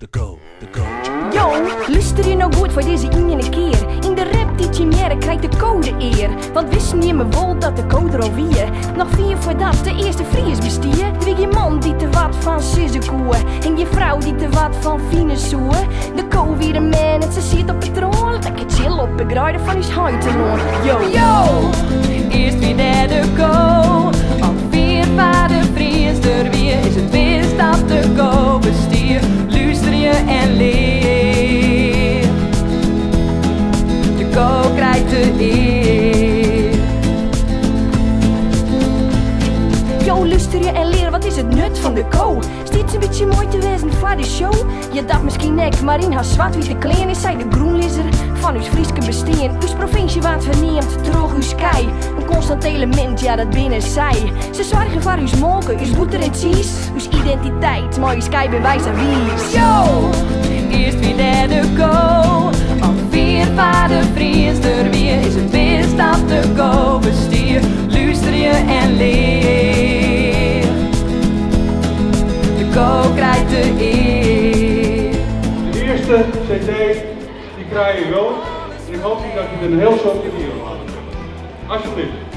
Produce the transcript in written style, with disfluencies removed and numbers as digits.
de coach. Yo, luister je nou goed voor deze ene keer? In de rap die je meer krijgt de code eer. Want wisten je me wel dat de code er alweer? Nog 4 voordat de eerste vries bestier. Wie je man die te wat van sissekoe. En je vrouw die te wat van fine soe. De co weer een man en ze zit op het troon. Lekker chill op de grijden van his huitenloon. Yo, eerst weer naar de co. Al 4 vader vries er weer. Is het best dat de co bestier. Luister je en leer. De co krijgt de eer. Yo, luister je en leer, wat is het nut van de co? Steeds een beetje mooi te wezen voor de show. Je dat misschien nek, maar in haar zwart-witte kleren is zij de groenlisser van uw Frieske besteen. Uw provincie wat verneemt, droog uw sky. Een constant element, ja dat binnen zij. Ze zorgen voor uw molken, uw boeter en cheese. Uw identiteit, maar uw sky bewijs en wies. Yo, eerst weer naar de co. Al 4 vader vries er weer. Is het best dat de co bestier. Luister je en leer. De co krijgt de eer. De eerste cd die krijg je wel. En ik hoop niet dat je er een heel soort in laat. Alsjeblieft.